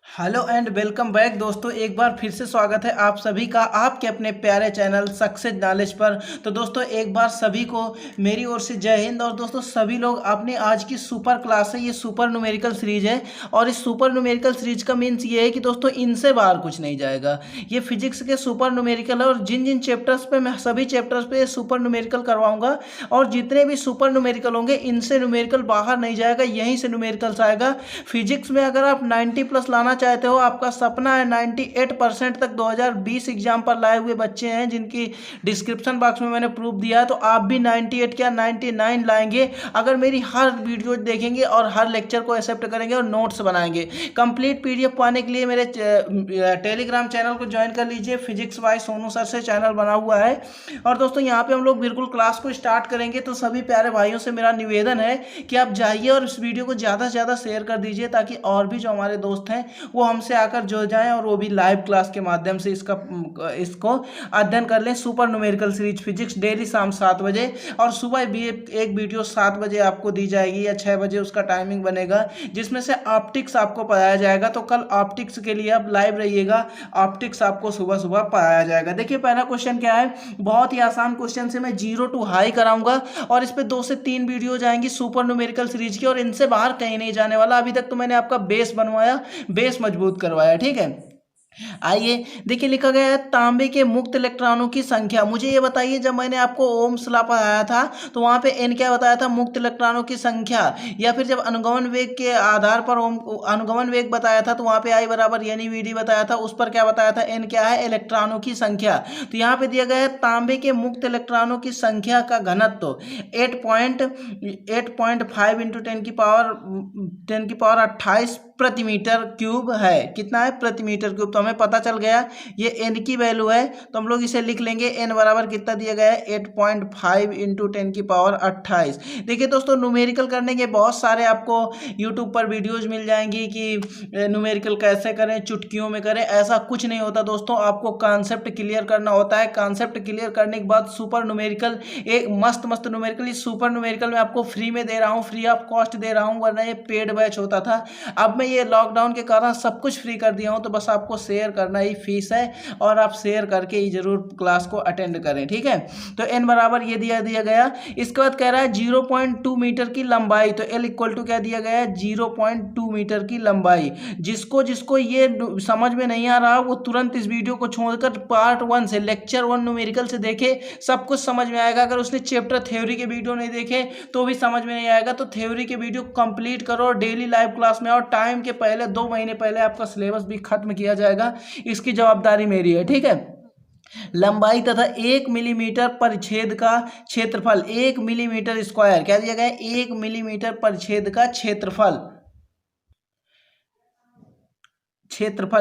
Hello and welcome back दोस्तों। एक बार फिर से स्वागत है आप सभी का आपके अपने प्यारे चैनल सक्सेस नॉलेज पर। तो दोस्तों एक बार सभी को मेरी ओर से जय हिंद। और दोस्तों सभी लोग अपने आज की सुपर क्लास है, ये सुपर न्यूमेरिकल सीरीज है। और इस सुपर न्यूमेरिकल सीरीज का मीन्स ये है कि दोस्तों इनसे बाहर कुछ नहीं जाएगा। ये फिजिक्स के सुपर न्यूमेरिकल है और जिन जिन चैप्टर्स पे मैं सभी चैप्टर्स पे सुपर न्यूमेरिकल करवाऊंगा और जितने भी सुपर न्यूमेरिकल होंगे इनसे न्यूमेरिकल बाहर नहीं जाएगा, यहीं से न्यूमेरिकल्स आएगा। फिजिक्स में अगर आप 90+ लाना चाहते हो, आपका सपना है 98% तक 2020 एग्जाम पर लाए हुए बच्चे हैं जिनकी डिस्क्रिप्शन बॉक्स में मैंने प्रूफ दिया है, तो आप भी 98 क्या 99 लाएंगे अगर मेरी हर वीडियो देखेंगे और हर लेक्चर को एक्सेप्ट करेंगे और नोट्स बनाएंगे। कंप्लीट पीडीएफ पाने के लिए मेरे टेलीग्राम चैनल को ज्वाइन कर लीजिए। फिजिक्स बाय सोनू सर से चैनल बना हुआ है। और दोस्तों यहाँ पे हम लोग बिल्कुल क्लास को स्टार्ट करेंगे, तो सभी प्यारे भाइयों से मेरा निवेदन है कि आप जाइए और इस वीडियो को ज़्यादा से ज़्यादा शेयर कर दीजिए ताकि और भी जो हमारे दोस्त हैं वो हमसे आकर जुड़ जाएं और वो भी लाइव क्लास के माध्यम से इसको अध्ययन कर लें। Super numerical series physics daily शाम 7 बजे और सुबह भी एक वीडियो 7 बजे आपको दी जाएगी या 6 बजे उसका टाइमिंग बनेगा, जिसमें से ऑप्टिक्स आपको पढ़ाया जाएगा। तो कल ऑप्टिक्स के लिए आप लाइव रहिएगा, ऑप्टिक्स आपको सुबह सुबह पढ़ाया जाएगा। देखिए पहला क्वेश्चन क्या है, बहुत ही आसान क्वेश्चन से मैं 0 to हाई कराऊंगा और इस पे 2 से 3 वीडियो जाएंगी सुपर न्यूमेरिकल सीरीज की और इनसे बाहर कहीं नहीं जाने वाला। अभी तक तो मैंने आपका बेस बनवाया, बेस मजबूत करवाया, ठीक है। आइए देखिए, लिखा गया है तांबे के मुक्त इलेक्ट्रॉनों की संख्या। मुझे ये बताइए, जब मैंने आपको ओम्स लॉ पढ़ाया था तो वहां पे एन क्या बताया था, मुक्त इलेक्ट्रॉनों की संख्या। या फिर जब अनुगमन वेग के आधार पर ओम अनुगमन वेग बताया था तो वहां पे आई बराबर यानी वीडी बताया था, उस पर क्या बताया था, एन क्या है, इलेक्ट्रॉनों की संख्या। तो यहाँ पे दिया गया है तांबे के मुक्त इलेक्ट्रॉनों की संख्या का घनत्व 8.5 इंटू 10 की पावर प्रति मीटर क्यूब है। कितना है, प्रति मीटर क्यूब। तो हमें पता चल गया ये एन की वैल्यू है, तो हम लोग इसे लिख लेंगे एन बराबर कितना दिया गया है, 8.5 इंटू 10 की पावर 28। देखिए दोस्तों न्यूमेरिकल करने के बहुत सारे आपको यूट्यूब पर वीडियोज मिल जाएंगी कि न्यूमेरिकल कैसे करें, चुटकियों में करें। ऐसा कुछ नहीं होता दोस्तों, आपको कॉन्सेप्ट क्लियर करना होता है। कॉन्सेप्ट क्लियर करने के बाद सुपर न्यूमेरिकल, एक मस्त मस्त न्यूमेरिकल, इस सुपर न्यूमेरिकल में आपको फ्री में दे रहा हूँ, फ्री ऑफ कॉस्ट दे रहा हूँ, वरना ये पेड बैच होता था। अब मैं ये लॉकडाउन के कारण सब कुछ फ्री कर दिया हूं, तो बस आपको शेयर करना ही फीस है और आप शेयर करके ही जरूर क्लास को अटेंड करें, ठीक है। तो एन बराबर ये दिया गया। इसके बाद कह रहा है 0.2 मीटर की लंबाई, तो एल इक्वल टू क्या दिया गया है, 0.2 मीटर की लंबाई। जिसको जिसको ये समझ में नहीं आ रहा वो तुरंत इस वीडियो को छोड़कर पार्ट 1 से, लेक्चर 1 न्यूमेरिकल से देखे, सब कुछ समझ में आएगा। अगर उसने चैप्टर थ्योरी के वीडियो नहीं देखे तो भी समझ में नहीं आएगा। तो थ्योरी के वीडियो कंप्लीट करो, डेली लाइव क्लास में, और टाइम के पहले 2 महीने पहले आपका सिलेबस भी खत्म किया जाएगा। इसकी जवाबदारी मेरी है, ठीक है। लंबाई तथा 1 मिलीमीटर परिच्छेद का क्षेत्रफल, 1 मिलीमीटर स्क्वायर क्या दिया गया है, 1 मिलीमीटर परिच्छेद का क्षेत्रफल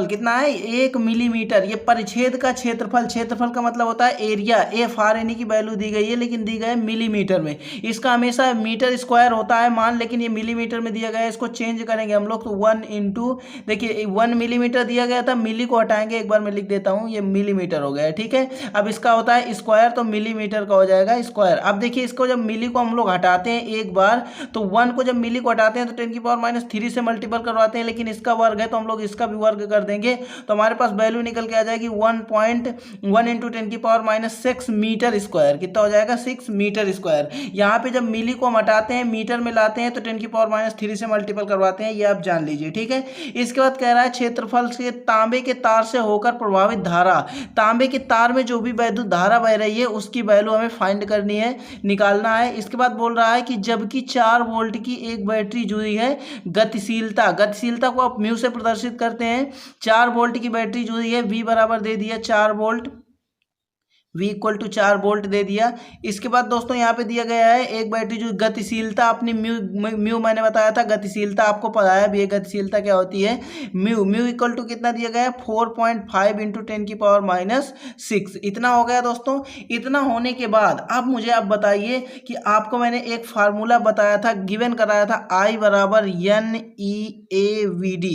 कितना है, 1 मिलीमीटर। ये परिच्छेद का क्षेत्रफल, क्षेत्रफल का मतलब होता है एरिया। एफ आर एन की वैल्यू दी गई है लेकिन दी गई है मिलीमीटर में। इसका हमेशा मीटर स्क्वायर होता है मान, लेकिन ये मिलीमीटर में दिया गया है। इसको चेंज करेंगे हम लोग तो 1 इंटू, देखिए 1 मिलीमीटर दिया गया था, मिली को हटाएंगे, एक बार मैं लिख देता हूँ, ये मिलीमीटर हो गया, ठीक है। अब इसका होता है स्क्वायर, तो मिलीमीटर का हो जाएगा स्क्वायर। अब देखिए इसको जब मिली को हम लोग हटाते हैं एक बार, तो 1 को जब मिली को हटाते हैं तो 10 की पावर -3 से मल्टीपल करवाते हैं, लेकिन इसका वर्ग है तो हम लोग इसका वर्ग कर देंगे, तो हमारे पास वैल्यू निकल के आ जाएगी 1.1 इंटू 10 की पावर -6 मीटर स्क्वायर। कितना हो जाएगा, 6 मीटर स्क्वायर। यहाँ पे जब मिली को हम हटाते हैं मीटर में लाते हैं तो 10 की पावर-3 से मल्टीपल करवाते हैं, ये आप जान लीजिए, ठीक है। इसके बाद कह रहा है क्षेत्रफल से तांबे के तार से होकर प्रभावित धारा, तांबे के तार में जो भी वैद्युत धारा बह रही है उसकी वैल्यू हमें फाइंड करनी है, निकालना है। इसके बाद बोल रहा है कि जबकि 4 वोल्ट की एक बैटरी जुड़ी है, गतिशीलता, गतिशीलता को आप म्यू से प्रदर्शित करते हैं। 4 वोल्ट की बैटरी जुड़ी है, V बराबर दे दिया 4 volt, V equal to 4 volt दे दिया। इसके बाद दोस्तों यहाँ पे दिया गया है एक बैटरी जो गतिशीलता अपनी म्यू मैंने बताया था, गतिशीलता आपको पढ़ाया भी है, गतिशीलता क्या होती है, म्यू इक्वल टू कितना दिया गया है, 4.5 इंटू 10 की पावर-6। इतना हो गया दोस्तों। इतना होने के बाद अब मुझे आप बताइए कि आपको मैंने एक फार्मूला बताया था, गिवन कराया था, I बराबर NEAVD।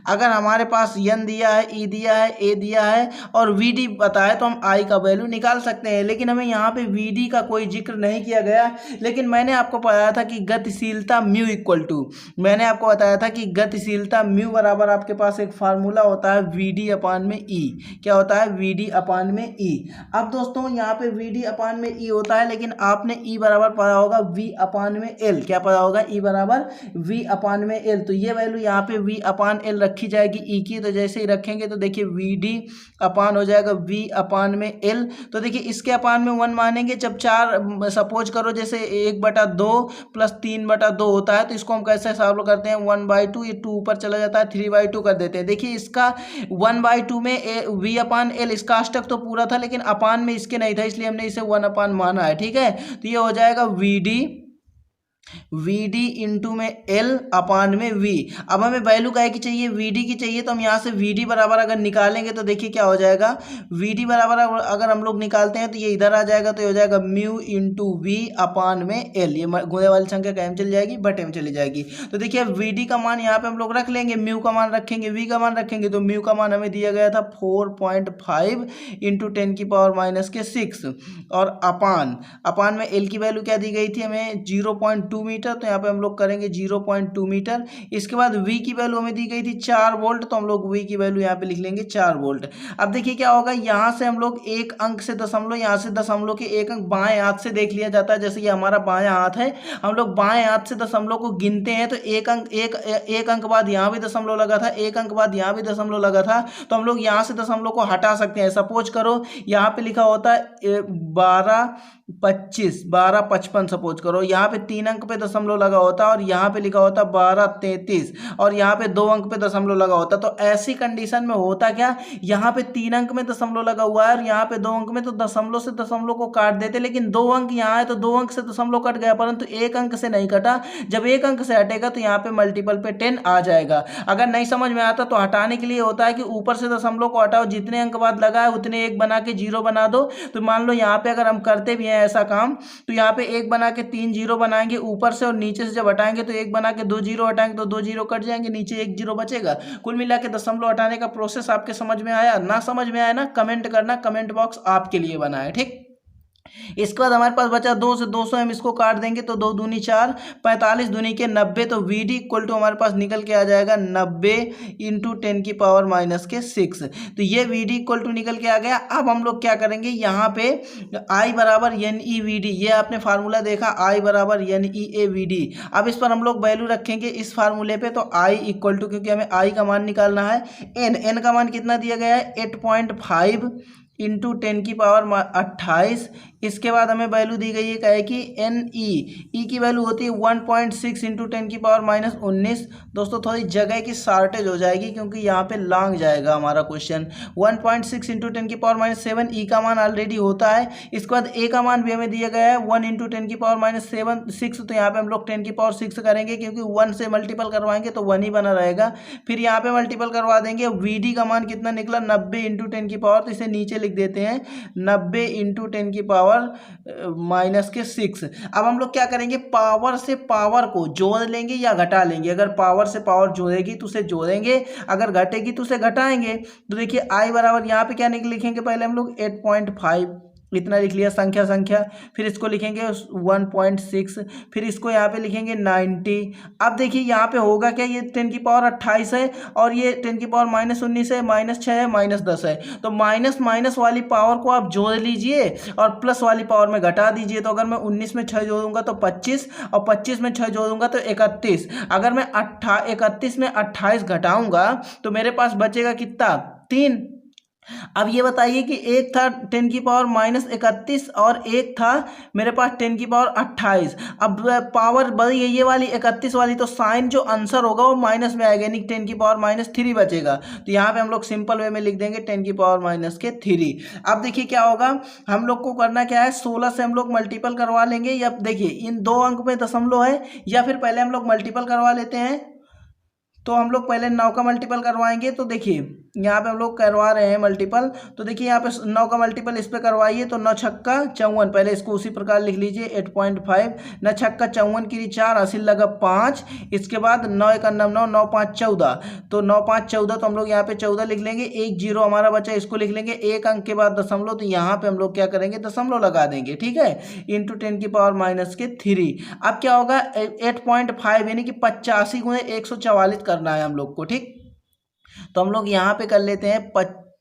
अगर हमारे पास N दिया है, E दिया है, A दिया है और VD बताया तो हम I का वैल्यू निकाल निकाल सकते हैं, लेकिन हमें यहाँ पे VD का कोई जिक्र नहीं किया गया। लेकिन मैंने आपको बताया था कि गतिशीलता म्यू इक्वल टू, मैंने आपको बताया था कि गतिशीलता म्यू बराबर आपके पास एक फार्मूला होता है VD अपान में E। क्या होता है? VD अपान में E। अब दोस्तों यहाँ पे VD अपान में E होता है, लेकिन आपने E बराबर पढ़ा होगा V अपान में L। क्या पढ़ा होगा? E बराबर V अपान में L। तो ये वैल्यू यहाँ पे V अपान L रखी जाएगी E की। तो जैसे ही रखेंगे तो देखिए VD अपान हो जाएगा V अपान में L। तो देखिए इसके अपान में 1 मानेंगे जब 4, सपोज करो जैसे 1/2 प्लस 3/2 होता है, तो इसको हम कैसे हिसाब करते हैं? 1/2, ये 2 ऊपर चला जाता है, 3/2 कर देते हैं। देखिए इसका 1/2 में V अपान L, इसका अष्टक तो पूरा था लेकिन अपान में इसके नहीं था, इसलिए हमने इसे 1 अपान माना है। ठीक है, तो ये हो जाएगा VD इंटू में L अपान में V। अब हमें वैल्यू काहे की चाहिए? VD की चाहिए। तो हम यहाँ से VD बराबर अगर निकालेंगे तो देखिए क्या हो जाएगा? VD बराबर अगर हम लोग निकालते हैं तो ये इधर आ जाएगा, तो ये हो जाएगा म्यू इंटू V अपान में L। ये गुणे वाली संख्या कायम चली जाएगी, बटे में चली जाएगी। तो देखिए VD का मान यहाँ पे हम लोग रख लेंगे, म्यू का मान रखेंगे, V का मान रखेंगे। तो म्यू का मान हमें दिया गया था 4.5 इंटू 10⁻⁶। और अपान में L की वैल्यू क्या दी गई थी हमें? 0.2 मीटर। तो यहाँ पे हम लोग करेंगे 0.2 मीटर। इसके बाद V की वैल्यू हमें दी गई थी 4 वोल्ट, तो हम लोग V की वैल्यू यहाँ पे लिख लेंगे 4 वोल्ट। अब देखिए क्या होगा, यहाँ से हम लोग एक अंक से दशमलव, यहाँ से दशमलव के एक अंक बाएं हाथ से देख लिया जाता है। जैसे कि हमारा बायां हाथ है, हम लोग बाएं हाथ से दशमलव को गिनते हैं, तो एक अंक बाद यहाँ भी दशमलव लगा था, एक अंक बाद यहाँ भी दशमलव लगा था, तो हम लोग यहाँ से दशमलव को हटा सकते हैं। सपोज करो यहाँ पे लिखा होता है 1255 सपोज करो, यहाँ पे 3 अंक पे दशमलव लगा होता है और यहाँ पे लिखा होता 1233 और यहाँ पे 2 अंक पे दशमलव लगा होता। तो ऐसी कंडीशन में होता क्या, यहाँ पे 3 अंक में दशमलव लगा हुआ है और यहाँ पे 2 अंक में, तो दशमलव से दशमलव को काट देते, लेकिन 2 अंक यहाँ है तो 2 अंक से दशमलव कट गया, परंतु 1 अंक से नहीं कटा। जब 1 अंक से हटेगा तो यहाँ पे मल्टीपल पे 10 आ जाएगा। अगर नहीं समझ में आता तो हटाने के लिए होता है कि ऊपर से दशमलव को हटाओ, जितने अंक बाद लगा है उतने 1 बना के 0 बना दो। तो मान लो यहाँ पे अगर हम करते भी हैं ऐसा काम, तो यहाँ पे 1 बना के 3 0 बनाएंगे ऊपर से, और नीचे से जब हटाएंगे तो 1 बना के 2 0 हटाएंगे तो 2 0 कट जाएंगे, नीचे 1 0 बचेगा। कुल मिला के दशमलव हटाने का प्रोसेस आपके समझ में आया? ना समझ में आया ना, कमेंट करना, कमेंट बॉक्स आपके लिए बना है। ठीक, इसके बाद हमारे पास बचा 2 से 200, हम इसको काट देंगे तो 2 दूनी 4, 45 दूनी के 90। तो VD इक्वल टू हमारे पास निकल के आ जाएगा 90 इंटू 10⁻⁻6। तो ये VD इक्वल टू निकल के आ गया। अब हम लोग क्या करेंगे, यहाँ पे I बराबर NEVD, ये आपने फार्मूला देखा, I बराबर NEAVD। अब इस पर हम लोग वैल्यू रखेंगे इस फार्मूले पे, तो I इक्वल टू, क्योंकि हमें I का मान निकालना है, N का मान कितना दिया गया है? 8.5 इंटू 10⁻28। इसके बाद हमें वैल्यू दी गई है क्या है कि NE की वैल्यू होती है 1.6 इंटू 10⁻19। दोस्तों थोड़ी जगह की शॉर्टेज हो जाएगी क्योंकि यहाँ पे लॉन्ग जाएगा हमारा क्वेश्चन। 1.6 इंटू 10⁻7 E का मान ऑलरेडी होता है। इसके बाद A का मान भी हमें दिया गया है 1 इंटू 10⁻6। तो यहाँ पे हम लोग 10⁻6 करेंगे क्योंकि 1 से मल्टीपल करवाएंगे तो 1 ही बना रहेगा। फिर यहाँ पे मल्टीपल करवा देंगे। VD का मान कितना निकला? 90 इंटू 10 तो इसे नीचे लिख देते हैं 90 इंटू 10⁻⁻6। अब हम लोग क्या करेंगे, पावर से पावर को जोड़ लेंगे या घटा लेंगे। अगर पावर से पावर जोड़ेगी तो उसे जोड़ेंगे, अगर घटेगी तो उसे घटाएंगे। तो देखिए I बराबर यहाँ पे क्या लिखेंगे, पहले हम लोग 8.5 इतना लिख लिया संख्या, फिर इसको लिखेंगे 1.6, फिर इसको यहाँ पे लिखेंगे 90। अब देखिए यहाँ पे होगा क्या, ये 10⁻28 है और ये 10⁻−19 है, -6 है, -10 है। तो माइनस वाली पावर को आप जोड़ लीजिए और प्लस वाली पावर में घटा दीजिए। तो अगर मैं 19 में 6 जोड़ूंगा तो 25 और 25 में 6 जोड़ूंगा तो 31। अगर मैं 31 में 28 घटाऊंगा तो मेरे पास बचेगा कितना? 3। अब ये बताइए कि एक था 10⁻31 और एक था मेरे पास 10⁻28। अब पावर बढ़ी है ये वाली 31 वाली, तो साइन जो आंसर होगा वो माइनस में आएगा, यानी 10⁻3 बचेगा। तो यहाँ पे हम लोग सिंपल वे में लिख देंगे 10⁻3। अब देखिए क्या होगा, हम लोग को करना क्या है, 16 से हम लोग मल्टीपल करवा लेंगे। या देखिए इन 2 अंक में दशमलव है, या फिर पहले हम लोग मल्टीपल करवा लेते हैं। तो हम लोग पहले 9 का मल्टीपल करवाएंगे। तो देखिए यहाँ पे हम लोग करवा रहे हैं मल्टीपल। तो देखिए यहाँ पे 9 का मल्टीपल इस पे करवाइए तो 9 छक्का 54, पहले इसको उसी प्रकार लिख लीजिए 8.5। 9 छक्का 54 की 4, हासिल लगा 5। इसके बाद 9 1 9 9 9 5 14, तो 9 5 14, तो हम लोग यहाँ पे 14 लिख लेंगे। एक जीरो हमारा बचा, इसको लिख लेंगे। एक अंक के बाद दशमलव, तो यहाँ पे हम लोग क्या करेंगे, दशमलव लगा देंगे, ठीक है, इंटू 10 की पावर माइनस के 3। अब क्या होगा 8.5 यानी कि 85 गुणे 144 करना है हम लोग को, ठीक। तो हम लोग यहाँ पे कर लेते हैं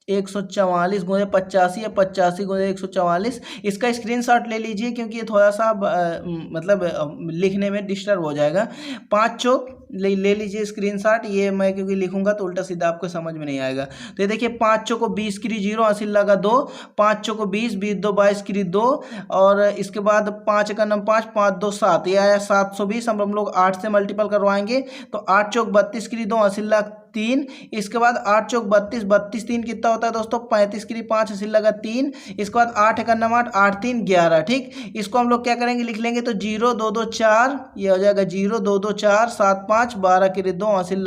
144 गुणे 85 या 85 गुणे 144। इसका स्क्रीनशॉट ले लीजिए क्योंकि ये थोड़ा सा मतलब लिखने में डिस्टर्ब हो जाएगा। 5 चौक ले लीजिए स्क्रीनशॉट। ये मैं क्योंकि लिखूंगा तो उल्टा सीधा आपको समझ में नहीं आएगा। तो ये देखिए 5 चौको 20 की 0, हासिल लगा 2। 5 चौको 20, 20 2 22 की 2, और इसके बाद 5 का नंबर 5, 5 2 7, ये आया 720। हम लोग 8 से मल्टीपल करवाएंगे तो 8 चौक 32 की 2, हासिल लगा 3। इसके बाद 8 चौक 32, 32 3 कितना होता है दोस्तों, 35 की 5, हासिल लगा 3। इसके बाद 8 का नंबर 8, 8 3 11, ठीक। इसको हम लोग क्या करेंगे, लिख लेंगे तो 0 2 2 4, ये हो जाएगा 0 2 2 4 7 5 12 की 2, हासिल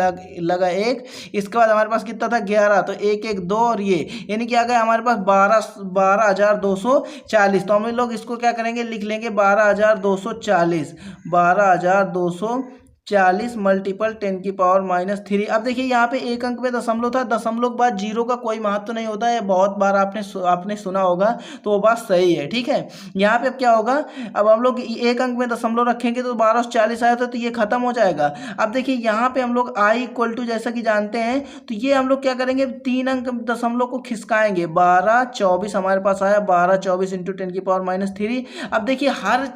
लगा 1। इसके बाद हमारे पास कितना था 11, तो 1 1 2, और ये यानी कि आ गया हमारे पास 12,240। तो हम लोग इसको क्या करेंगे, लिख लेंगे 12,240, 12,240 मल्टीपल 10 की पावर माइनस 3। अब देखिए यहाँ पे एक अंक में दशमलव था, दशमलव के बाद जीरो का कोई महत्व नहीं होता है, बहुत बार आपने सुना होगा, तो वो बात सही है, ठीक है। यहाँ पे अब क्या होगा, अब हम लोग एक अंक में दशमलव रखेंगे तो 1240 आया था, तो ये खत्म हो जाएगा। अब देखिए यहाँ पे हम लोग आई इक्वल टू जैसा कि जानते हैं, तो ये हम लोग क्या करेंगे, 3 अंक दशमलव को खिसकाएंगे। 12 24 हमारे पास आया, 12 24 इंटू 10 की पावर माइनस 3। अब देखिए हर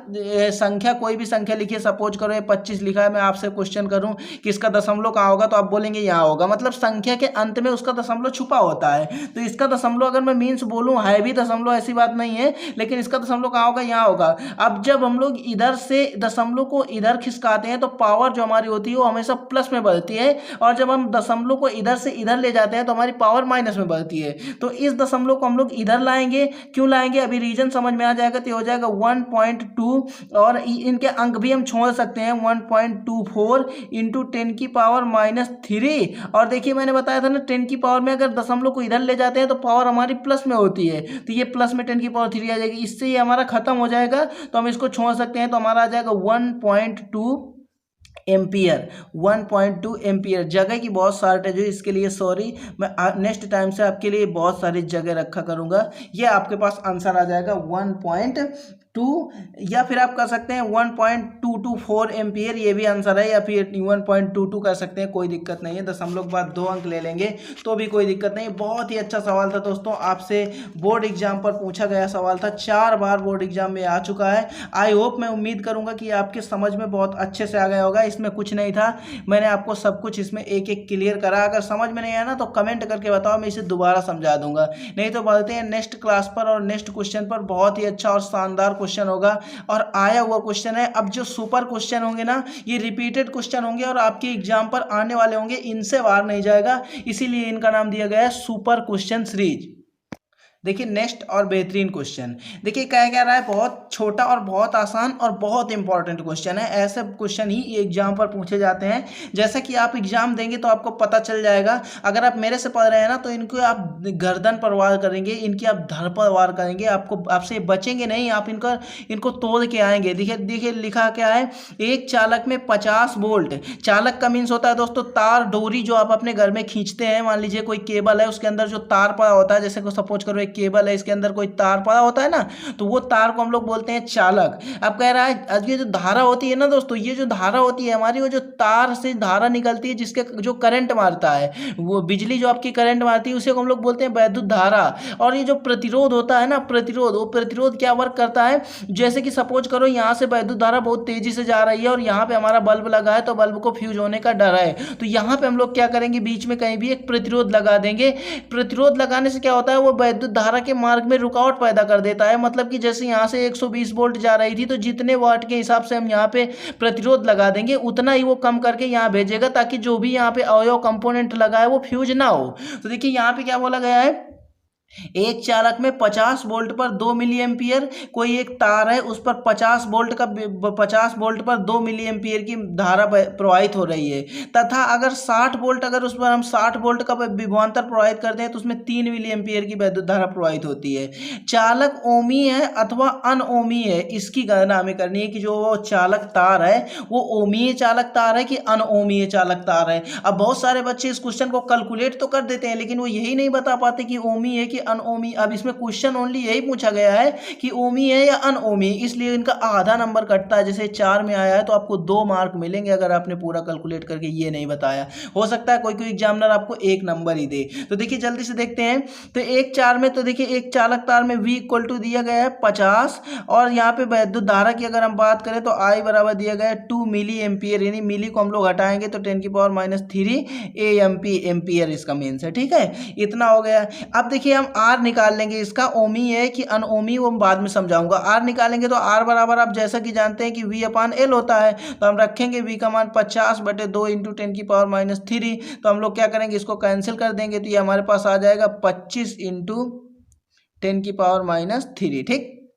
संख्या, कोई भी संख्या लिखिए, सपोज करो ये 25 लिखा है, मैं आपसे क्वेश्चन करूं कि इसका दशमलव कहाँ होगा, तो आप बोलेंगे यहाँ होगा, मतलब संख्या के अंत में उसका दशमलव छुपा होता है। तो इसका दशमलव अगर मैं मीन्स बोलूं, है भी दशमलव, ऐसी बात नहीं है, लेकिन इसका दशमलव कहाँ होगा, यहाँ होगा। अब जब हम लोग इधर से दशमलव को इधर खिसकाते हैं तो पावर जो हमारी होती है वो हमेशा प्लस में बढ़ती है, और जब हम दशमलव को इधर से इधर ले जाते हैं तो हमारी पावर माइनस में बढ़ती है। तो इस दशमलव को हम लोग इधर लाएंगे, क्यों लाएंगे, अभी रीजन समझ में आ जाएगा। तो हो जाएगा 1.2, और इनके अंक भी हम छोड़ सकते हैं, 1.24 इंटू 10 की पावर माइनस 3। और देखिए मैंने बताया था ना, 10 की पावर में अगर दशमलव को इधर ले जाते हैं तो पावर हमारी प्लस में होती है, तो ये प्लस में 10 की पावर 3 आ जाएगी, इससे ये हमारा खत्म हो जाएगा। तो हम इसको छोड़ सकते हैं, तो हमारा आ जाएगा 1.2 एम्पियर। 1.2 एम्पियर। जगह की बहुत शॉर्टेज है, इसके लिए सॉरी, मैं नेक्स्ट टाइम से आपके लिए बहुत सारी जगह रखा करूंगा। ये आपके पास आंसर आ जाएगा 1.2, या फिर आप कर सकते हैं 1.224 एम्पियर, ये भी आंसर है, या फिर 1.22 कर सकते हैं, कोई दिक्कत नहीं है। दशमलव के बाद 2 अंक ले लेंगे तो भी कोई दिक्कत नहीं। बहुत ही अच्छा सवाल था दोस्तों, आपसे बोर्ड एग्जाम पर पूछा गया सवाल था, 4 बार बोर्ड एग्जाम में आ चुका है। आई होप, मैं उम्मीद करूंगा कि आपके समझ में बहुत अच्छे से आ गया होगा। इसमें कुछ नहीं था, मैंने आपको सब कुछ इसमें एक एक क्लियर करा। अगर समझ में नहीं आया ना तो कमेंट करके बताओ, मैं इसे दोबारा समझा दूंगा। नहीं तो बढ़ते हैं नेक्स्ट क्लास पर और नेक्स्ट क्वेश्चन पर। बहुत ही अच्छा और शानदार क्वेश्चन होगा, और आया हुआ क्वेश्चन है। अब जो सुपर क्वेश्चन होंगे ना, ये रिपीटेड क्वेश्चन होंगे और आपके एग्जाम पर आने वाले होंगे, इनसे बाहर नहीं जाएगा, इसीलिए इनका नाम दिया गया है सुपर क्वेश्चन सीरीज। देखिए नेक्स्ट और बेहतरीन क्वेश्चन, देखिए क्या रहा है, बहुत छोटा और बहुत आसान और बहुत इंपॉर्टेंट क्वेश्चन है। ऐसे क्वेश्चन ही एग्जाम पर पूछे जाते हैं। जैसा कि आप एग्जाम देंगे तो आपको पता चल जाएगा। अगर आप मेरे से पढ़ रहे हैं ना, तो इनको आप गर्दन पर वार करेंगे, इनकी आप धड़ पर वार करेंगे, आपसे बचेंगे नहीं, आप इनको तोड़ के आएंगे। देखिए लिखा क्या है, एक चालक में 50 वोल्ट। चालक का मीन्स होता है दोस्तों तार, डोरी जो आप अपने घर में खींचते हैं। मान लीजिए कोई केबल है, उसके अंदर जो तार पड़ा होता है, जैसे को सपोज करो केबल है, इसके अंदर कोई तार पड़ा होता है ना, तो वो तार को हम लोग बोलते हैं चालक। अब कह रहा है ये जो धारा होती है ना दोस्तों, ये जो धारा होती है हमारी, वो जो तार से धारा निकलती है, जिसके जो करंट मारता है, वो बिजली जो आपकी करंट मारती है, उसे हम लोग बोलते हैं वैद्युत धारा। और ये जो प्रतिरोध होता है ना, वो प्रतिरोध क्या वर्क करता है, जैसे कि सपोज करो यहाँ से वैद्युत धारा बहुत तेजी से जा रही है और यहाँ पे हमारा बल्ब लगा है, तो बल्ब को फ्यूज होने का डर है, तो यहाँ पे हम लोग क्या करेंगे, बीच में कहीं भी एक प्रतिरोध लगा देंगे। प्रतिरोध लगाने से क्या होता है, वो वैद्युत धारा के मार्ग में रुकावट पैदा कर देता है। मतलब कि जैसे यहाँ से 120 वोल्ट जा रही थी, तो जितने वाट के हिसाब से हम यहाँ पे प्रतिरोध लगा देंगे, उतना ही वो कम करके यहाँ भेजेगा, ताकि जो भी यहाँ पे अवयव कंपोनेंट लगा है वो फ्यूज ना हो। तो देखिए यहाँ पे क्या बोला गया है, एक चालक में 50 वोल्ट पर 2 मिली एम्पियर, कोई एक तार है उस पर 50 वोल्ट पर 2 मिली एम्पियर की धारा प्रवाहित हो रही है, तथा अगर 60 वोल्ट, अगर उस पर हम 60 वोल्ट का विभवांतर प्रवाहित करते हैं तो उसमें 3 मिली एम्पियर की वैद्युत धारा प्रवाहित होती है। चालक ओमी है अथवा अनओमी है, इसकी गणना हमें करनी है कि जो वो चालक तार है वो ओमीय चालक तार है कि अनओमीय चालक तार है। अब बहुत सारे बच्चे इस क्वेश्चन को कैलकुलेट तो कर देते हैं लेकिन वो यही नहीं बता पाते कि ओमी है कि अनओमी। अब इसमें क्वेश्चन ओनली यही पूछा गया है कि ओमी है या अनओमी, इसलिए इनका आधा नंबर कटता है। जैसे 4 में आया है तो आपको 2 मार्क मिलेंगे अगर आपने पूरा कैलकुलेट करके ये नहीं बताया। हो सकता है कोई कोई एग्जामिनर आपको 1 नंबर ही दे। तो देखिए जल्दी से देखते हैं। तो 1/4 में तो देखिए एक चालक तार में V इक्वल टू दिया गया है 50, और यहाँ पे वैद्युत धारा की अगर हम बात करें तो I बराबर दिया गया है 2 मिली एम्पियर, यानी मिली को हम लोग हटाएंगे तो 10⁻³ एम्पियर इसका मीन्स है। ठीक है, इतना हो गया। अब देखिए हम R निकाल लेंगे, इसका ओमी है कि अनओमी वो बाद में समझाऊंगा। R निकालेंगे तो R बराबर आप जैसा कि जानते हैं कि V/L होता है, तो हम रखेंगे V का मान 50/2 × 10⁻³ तो हम लोग क्या करेंगे, इसको कैंसिल कर देंगे तो ये हमारे पास आ जाएगा 25 × 10⁻³ ठीक,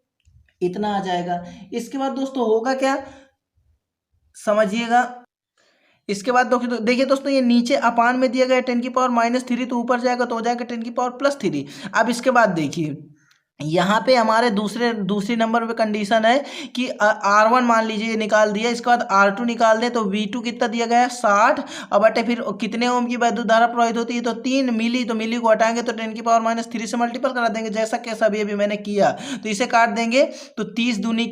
इतना आ जाएगा। इसके बाद दोस्तों होगा क्या, समझिएगा। इसके बाद देखिए दोस्तों ये नीचे अपान में दिया गया 10⁻³ तो ऊपर जाएगा तो हो जाएगा 10⁻+3। अब इसके बाद देखिए यहाँ पे हमारे दूसरी नंबर पे कंडीशन है कि R1 मान लीजिए ये निकाल दिया, इसके बाद R2 निकाल दें तो V2 कितना दिया गया है 60, अब बटे फिर कितने ओम की वैद्युत धारा प्रवाहित होती है तो 3 मिली, तो मिली को हटाएंगे तो 10⁻³ से मल्टीपल करा देंगे जैसा कैसा अभी अभी मैंने किया। तो इसे काट देंगे तो 3 दूनी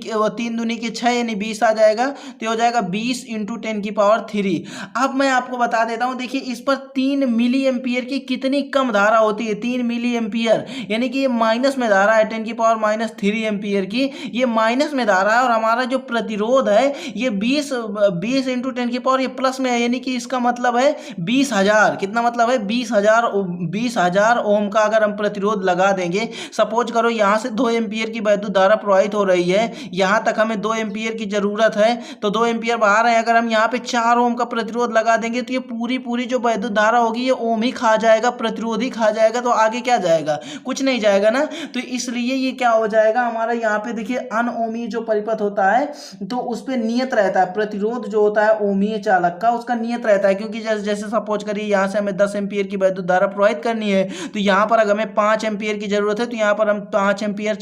की 6 यानी 20 आ जाएगा, तो हो जाएगा 20 × 10⁻³। अब मैं आपको बता देता हूँ, देखिए इस पर 3 मिली एम्पियर की कितनी कम धारा होती है, 3 मिली एम्पियर, यानी कि ये माइनस में धारा है 10⁻³ एम्पियर की, ये माइनस में धारा है। और हमारा जो प्रतिरोध है ये 20 × 10⁻, ये प्लस में है, यानी कि इसका मतलब है 20,000। कितना मतलब है 20,000 ओम का अगर हम प्रतिरोध लगा देंगे। सपोज करो यहाँ से 2 एम्पियर की वैद्युत धारा प्रवाहित हो रही है, यहाँ तक हमें 2 एम्पियर की जरूरत है, तो 2 एम्पियर बाहर है, अगर हम यहाँ पे 4 ओम का प्रतिरोध लगा देंगे तो ये पूरी जो वैद्युत धारा होगी ये ओम ही खा जाएगा, प्रतिरोध ही खा जाएगा, तो आगे क्या जाएगा, कुछ नहीं जाएगा ना। तो इसलिए ये क्या हो जाएगा हमारा, यहाँ पे देखिए अनओमी जो परिपथ होता है तो उस पे नियत रहता है, प्रतिरोध जो होता है ओमीय चालक का उसका नियत रहता है, क्योंकि जैसे सपोज करिए यहाँ से हमें 10 एम्पियर की वैद्युत धारा प्रवाहित करनी है, तो यहाँ पर अगर हमें 5 एम्पियर की जरूरत है तो यहाँ पर हम 5 एम्पियर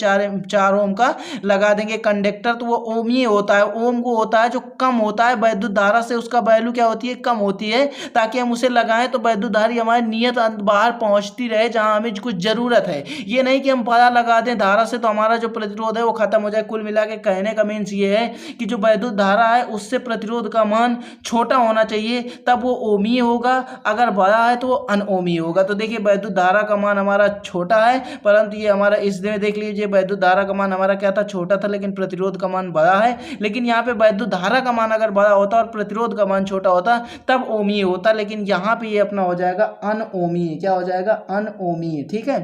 4 ओम का लगा देंगे कंडक्टर, तो वो ओमीय होता है। ओम को होता है जो कम होता है वैद्युत धारा से, उसका वैल्यू क्या होती है, कम होती है, ताकि हम उसे लगाएं तो वैद्युत धारा हमारी नियत बाहर पहुंचती रहे जहां हमें कुछ जरूरत है। ये नहीं कि हम पता लगा दें धारा से तो हमारा जो प्रतिरोध है वो खत्म हो जाए। कुल मिला के कहने का मीन्स ये है कि जो वैद्युत धारा है उससे प्रतिरोध का मान छोटा होना चाहिए, तब वो ओमीय होगा, अगर बड़ा है तो वो अनओमीय होगा। तो देखिए वैद्युत धारा का मान हमारा छोटा है, परंतु ये हमारा इसमें देख लीजिए वैद्युत धारा का मान हमारा क्या था, छोटा था, लेकिन प्रतिरोध का मान बड़ा है। लेकिन यहाँ पे वैद्युत धारा का मान अगर बड़ा होता और प्रतिरोध का मान छोटा होता तब ओमीय होता, लेकिन यहाँ पे ये अपना हो जाएगा अनओमीय। क्या हो जाएगा, अनओमीय। ठीक है,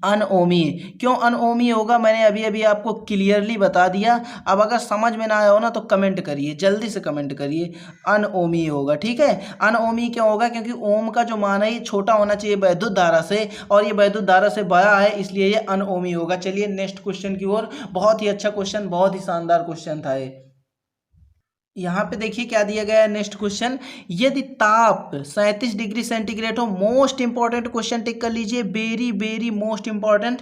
अनओमीय। क्यों अनओमीय होगा मैंने अभी अभी आपको क्लियरली बता दिया। अब अगर समझ में ना आया हो ना तो कमेंट करिए, जल्दी से कमेंट करिए, अनओमीय होगा। ठीक है, अनओमीय क्यों होगा, क्योंकि ओम का जो मान है ये छोटा होना चाहिए वैद्युत धारा से, और ये वैद्युत धारा से बड़ा है, इसलिए ये अनओमीय होगा। चलिए नेक्स्ट क्वेश्चन की ओर। बहुत ही अच्छा क्वेश्चन, बहुत ही शानदार क्वेश्चन था ये। यहाँ पे देखिए क्या दिया गया है नेक्स्ट क्वेश्चन, यदि ताप 37 डिग्री सेंटीग्रेड हो, मोस्ट इंपॉर्टेंट क्वेश्चन टिक कर लीजिए, वेरी वेरी मोस्ट इंपॉर्टेंट,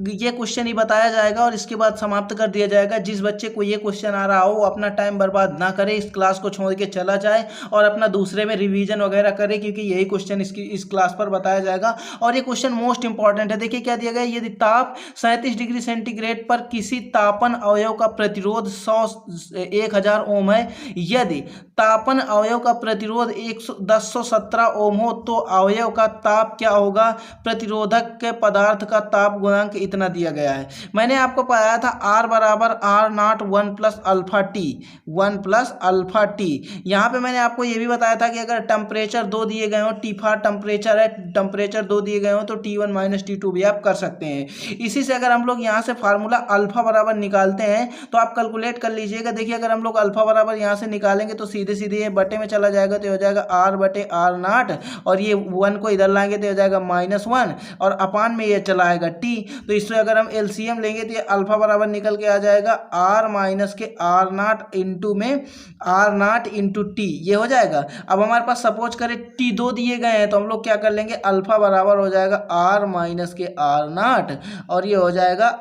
ये क्वेश्चन ही बताया जाएगा और इसके बाद समाप्त कर दिया जाएगा। जिस बच्चे को ये क्वेश्चन आ रहा हो वो अपना टाइम बर्बाद ना करे, इस क्लास को छोड़ के चला जाए और अपना दूसरे में रिवीजन वगैरह करे, क्योंकि यही क्वेश्चन इस क्लास पर बताया जाएगा और ये क्वेश्चन मोस्ट इंपॉर्टेंट है। देखिए क्या दिया गया, यदि ताप 37 डिग्री सेंटीग्रेड पर किसी तापन अवयव का प्रतिरोध 1000 ओम है, यदि तापन अवयव का प्रतिरोध 1017 ओम हो तो अवयव का ताप क्या होगा, प्रतिरोधक के पदार्थ का ताप गुणांक इतना दिया गया है। मैंने आपको बताया था R बराबर R naught 1 plus alpha t, 1 plus alpha t. यहाँ पे मैंने आपको ये भी बताया था कि अगर टेम्परेचर 2 दिए गए हो, T4 टेम्परेचर है, टेम्परेचर 2 दिए गए हो तो T1 माइनस T2 भी आप कर सकते हैं। इसी से अगर हम लोग यहाँ से फार्मूला अल्फा बराबर निकालते हैं तो आप कैलकुलेट कर लीजिएगा। देखिए अगर हम लोग अल्फा बराबर यहाँ से निकालेंगे तो सीधे सीधे ये बटे में चला जाएगा, तो हो जाएगा R बटे आर नॉट, और ये 1 को इधर लाएंगे तो हो जाएगा -1, और अपान में ये चला आएगा T। तो इससे अगर हम एलसीएम लेंगे तो ये अल्फा बराबर निकल के आ जाएगा R माइनस के आर नॉट इंटू में आर नॉट इंटू टी, ये हो जाएगा। अब हमारे पास सपोज करें T2 दिए गए हैं तो हम लोग क्या कर लेंगे, अल्फा बराबर हो जाएगा R माइनस के आर नॉट, और ये हो जाएगा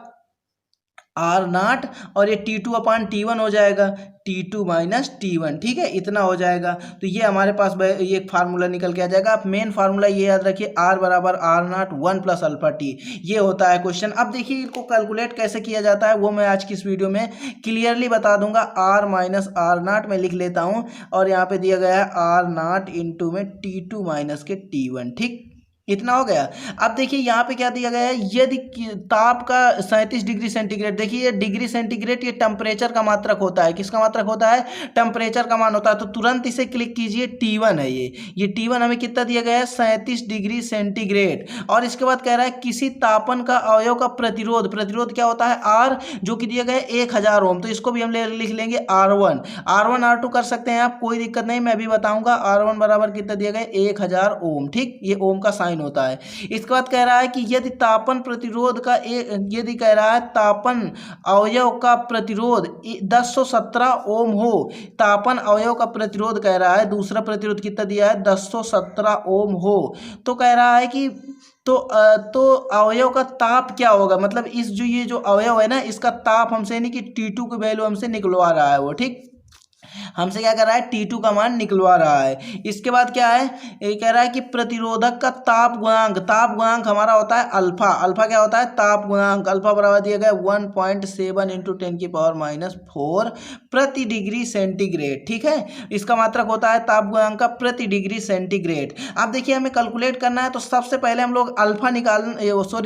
आर नॉट, और ये T2 अपान T1 हो जाएगा, T2 माइनस T1। ठीक है, इतना हो जाएगा। तो ये हमारे पास ये फार्मूला निकल के आ जाएगा। आप मेन फार्मूला ये याद रखिए, R बराबर R naught 1 plus alpha t, ये होता है क्वेश्चन। अब देखिए इनको कैलकुलेट कैसे किया जाता है वो मैं आज की इस वीडियो में क्लियरली बता दूंगा। R माइनस आर नॉट मैं लिख लेता हूँ, और यहाँ पे दिया गया है आर नॉट इंटू में T2 माइनस के T1। ठीक, इतना हो गया। अब देखिए यहाँ पे क्या दिया गया है, यदि ताप का 37 डिग्री सेंटीग्रेड, देखिए ये डिग्री सेंटीग्रेड ये टेम्परेचर का मात्रक होता है। किसका मात्रक होता है, टेम्परेचर का मान होता है। तो तुरंत इसे क्लिक कीजिए, T1 है ये T1 हमें कितना दिया गया है, 37 डिग्री सेंटीग्रेड। और इसके बाद कह रहा है किसी तापन का अवयव का प्रतिरोध, प्रतिरोध क्या होता है R, जो कि दिया गया है 1000 ओम। तो इसको भी हम लिख लेंगे R1, R2 कर सकते हैं आप, कोई दिक्कत नहीं, मैं भी बताऊंगा। R1 बराबर कितना दिया गया है, 1000 ओम। ठीक, ये ओम का साइन होता है। इसके बाद कह रहा है कि यदि तापन प्रतिरोध का यदि कह रहा है तापन अवयव का प्रतिरोध 1017 ओम हो, तापन अवयव का प्रतिरोध कह रहा है, दूसरा प्रतिरोध कितना दिया है, 1017 ओम हो, तो कह रहा है कि तो अवयव का ताप क्या होगा, मतलब इस जो ये जो अवयव है ना, इसका ताप हमसे नहीं कि T2 की वैल्यू हमसे निकलवा रहा है वो। ठीक, हमसे क्या कर रहा है, T2 का मान निकलवा रहा है। इसके बाद क्या है, ये कह रहा है कि प्रतिरोधक का ताप गुणांक, ताप गुणांक हमारा होता है अल्फा। अल्फा क्या होता है, ताप गुणांक। अल्फा बराबर दिया गया 1.7 इंटू 10 की पावर -4 प्रति डिग्री सेंटीग्रेड। ठीक है, इसका मात्रक होता है ताप गुणांक का प्रति डिग्री सेंटीग्रेड। अब देखिए हमें कैलकुलेट करना है, तो सबसे पहले हम लोग अल्फा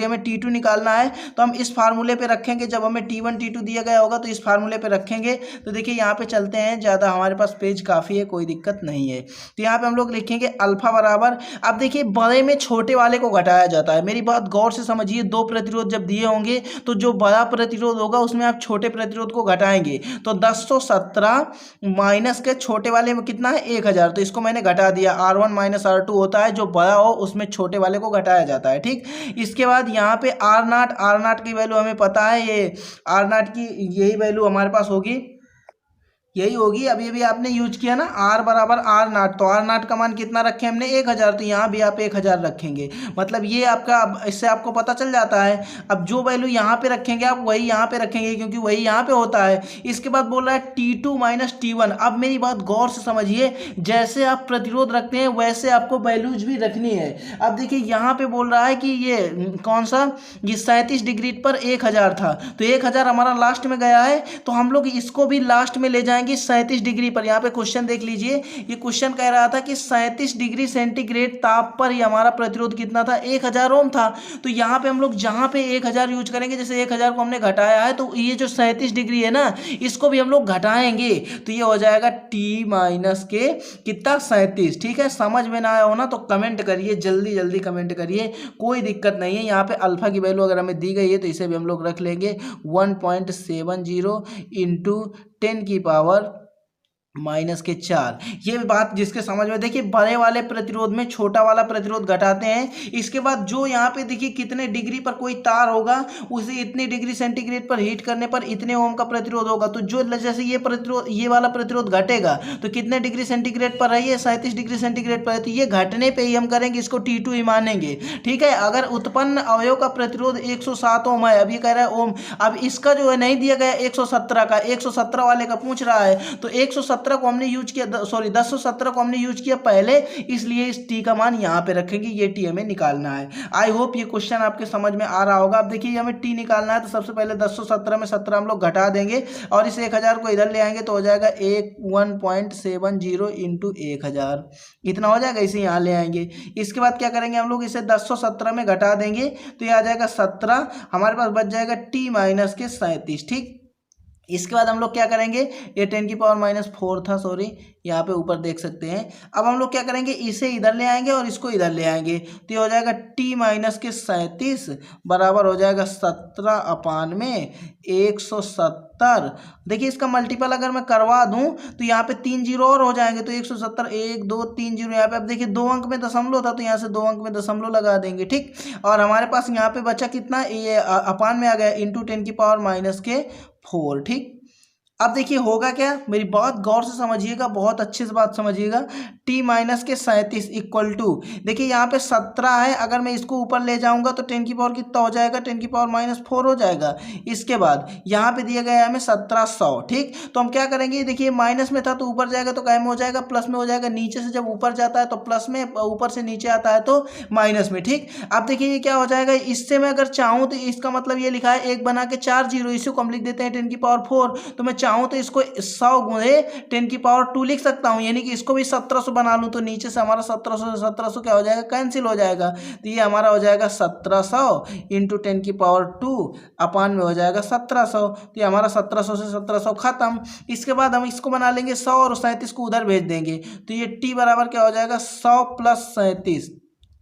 हमें T2 निकालना है, तो हम इस फार्मूले पे रखेंगे। जब हमें T1 T2 दिया गया होगा तो इस फार्मूले पे रखेंगे। तो देखिए यहाँ पे चलते हैं, ज़्यादा हमारे पास पेज काफ़ी है, कोई दिक्कत नहीं है। तो यहाँ पे हम लोग लिखेंगे अल्फा बराबर, अब देखिए बड़े में छोटे वाले को घटाया जाता है। मेरी बात गौर से समझिए, दो प्रतिरोध जब दिए होंगे तो जो बड़ा प्रतिरोध होगा उसमें आप छोटे प्रतिरोध को घटाएंगे। तो 1017 माइनस के छोटे वाले में कितना है, 1000, तो इसको मैंने घटा दिया। R1 माइनस R2 होता है, जो बड़ा हो उसमें छोटे वाले को घटाया जाता है। ठीक, इसके बाद यहाँ पे R नॉट की वैल्यू हमें पता है, ये R नॉट की यही वैल्यू हमारे पास होगी, यही होगी। अभी अभी आपने यूज किया ना, R बराबर आर नॉट, तो आर नॉट का मान कितना रखें हमने, 1000, तो यहाँ भी आप 1000 रखेंगे। मतलब ये आपका, इससे आपको पता चल जाता है। अब जो वैल्यू यहाँ पे रखेंगे आप वही यहाँ पे रखेंगे, क्योंकि वही यहाँ पे होता है। इसके बाद बोल रहा है T2 माइनस T1। अब मेरी बात गौर से समझिए, जैसे आप प्रतिरोध रखते हैं वैसे आपको वैल्यूज भी रखनी है। अब देखिए यहाँ पे बोल रहा है कि ये कौन सा, ये 37 डिग्री पर 1000 था, तो 1000 हमारा लास्ट में गया है, तो हम लोग इसको भी लास्ट में ले जाएंगे 37 डिग्री पर। यहाँ पे क्वेश्चन देख लीजिए, ये क्वेश्चन कह रहा था कि 37 डिग्री सेंटीग्रेड ताप पर ही हमारा प्रतिरोध कितना था, 1000 ओम था। तो यहाँ पे हम लोग जहाँ पे 1000 यूज करेंगे, जैसे 1000 को हमने घटाया है, तो ये जो 37 डिग्री है ना, इसको भी हम लोग घटाएंगे, तो ये हो जाएगा T माइनस के कितना, 37। ठीक है, समझ में ना आया हो ना तो कमेंट करिए, जल्दी जल्दी कमेंट करिए, कोई दिक्कत नहीं है। यहाँ पे अल्फा की वैल्यू अगर हमें दी गई है तो इसे भी हम लोग रख लेंगे 1.70 इंटू 10 की पावर -4। ये बात जिसके समझ में, देखिए बड़े वाले प्रतिरोध में छोटा वाला प्रतिरोध घटाते हैं। इसके बाद जो यहाँ पे देखिए कितने डिग्री पर कोई तार होगा, उसे इतनी डिग्री सेंटीग्रेड पर हीट करने पर इतने ओम का प्रतिरोध होगा। तो जो जैसे ये प्रतिरोध, ये वाला प्रतिरोध घटेगा तो कितने डिग्री सेंटीग्रेड पर है, ये 37 डिग्री सेंटीग्रेड पर है, तो ये घटने पर ही हम करेंगे, इसको T2 ही मानेंगे। ठीक है, अगर उत्पन्न अवयव का प्रतिरोध 107 ओम है, अब ये कह रहा है ओम, अब इसका जो है नहीं दिया गया 117 का, 117 वाले का पूछ रहा है, तो 117 1017 को हमने यूज किया, सॉरी 1017 को हमने यूज किया पहले, इसलिए इस टी का मान यहाँ पे रखेंगे, ये टी हमें निकालना है। आई होप ये क्वेश्चन आपके समझ में आ रहा होगा। अब देखिए हमें टी निकालना है, तो सबसे पहले 1017 में 17 हम लोग घटा देंगे और इस 1000 को इधर ले आएंगे तो हो जाएगा 1.70 इंटू 1000, इतना हो जाएगा, इसे यहाँ ले आएंगे। इसके बाद क्या करेंगे हम लोग, इसे 1017 में घटा देंगे तो ये आ जाएगा 17, हमारे पास बच जाएगा टी माइनस के 37, ठीक। इसके बाद हम लोग क्या करेंगे, ये 10 की पावर -4 था, सॉरी, यहाँ पे ऊपर देख सकते हैं। अब हम लोग क्या करेंगे, इसे इधर ले आएंगे और इसको इधर ले आएंगे तो ये हो जाएगा t माइनस के 37 बराबर हो जाएगा 17/170। देखिए इसका मल्टीपल अगर मैं करवा दूं तो यहाँ पे 3 जीरो और हो जाएंगे तो 170, 1 2 3 जीरो, यहाँ पे अब देखिए 2 अंक में दशमलव था तो यहाँ से 2 अंक में दशमलव लगा देंगे, ठीक। और हमारे पास यहाँ पे बचा कितना, ये अपान में आ गया इंटू 10 की पावर -4, ठीक। अब देखिए होगा क्या, मेरी बात गौर से समझिएगा, बहुत अच्छे से बात समझिएगा। t माइनस के 37 इक्वल टू, देखिए यहाँ पे 17 है, अगर मैं इसको ऊपर ले जाऊंगा तो 10 की पावर कितना हो जाएगा, 10 की पावर -4 हो जाएगा। इसके बाद यहाँ पे दिया गया है हमें 1700, ठीक। तो हम क्या करेंगे, देखिए माइनस में था तो ऊपर जाएगा तो क्या में हो जाएगा, प्लस में हो जाएगा। नीचे से जब ऊपर जाता है तो प्लस में, ऊपर से नीचे आता है तो माइनस में, ठीक। अब देखिए ये क्या हो जाएगा, इससे मैं अगर चाहूँ तो इसका मतलब ये लिखा है 1 बना के 4 जीरो, इसी को हम लिख देते हैं 10 की पावर 4। तो मैं चाहूँ तो इसको 100 गुणे 10 की पावर 2 लिख सकता हूँ, यानी कि इसको भी 1700 बना लूँ तो नीचे से हमारा 1700 क्या हो जाएगा, कैंसिल हो जाएगा। तो ये हमारा हो जाएगा 1700 इंटू 10 की पावर 2 अपान में हो जाएगा 1700। तो ये हमारा 1700 से 1700 खत्म। इसके बाद हम इसको बना लेंगे 100 और 37 को उधर भेज देंगे तो ये टी बराबर क्या हो जाएगा, 100 प्लस 37,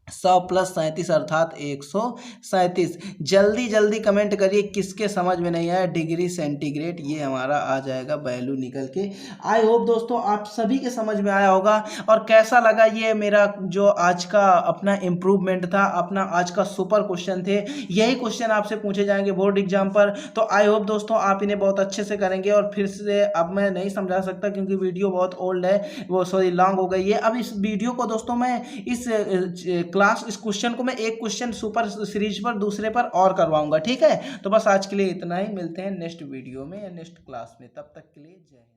100 प्लस 37 अर्थात 137। जल्दी जल्दी कमेंट करिए किसके समझ में नहीं आया, डिग्री सेंटीग्रेड, ये हमारा आ जाएगा वैल्यू निकल के। आई होप दोस्तों आप सभी के समझ में आया होगा। और कैसा लगा ये मेरा जो आज का अपना इम्प्रूवमेंट था, अपना आज का सुपर क्वेश्चन थे, यही क्वेश्चन आपसे पूछे जाएंगे बोर्ड एग्जाम पर। तो आई होप दोस्तों आप इन्हें बहुत अच्छे से करेंगे। और फिर से अब मैं नहीं समझा सकता क्योंकि वीडियो बहुत ओल्ड है, वो सॉरी लॉन्ग हो गई है। अब इस वीडियो को दोस्तों मैं इस इस क्वेश्चन को मैं एक क्वेश्चन सुपर सीरीज पर दूसरे पर और करवाऊंगा, ठीक है। तो बस आज के लिए इतना ही, मिलते हैं नेक्स्ट वीडियो में या नेक्स्ट क्लास में, तब तक के लिए जय हिंद।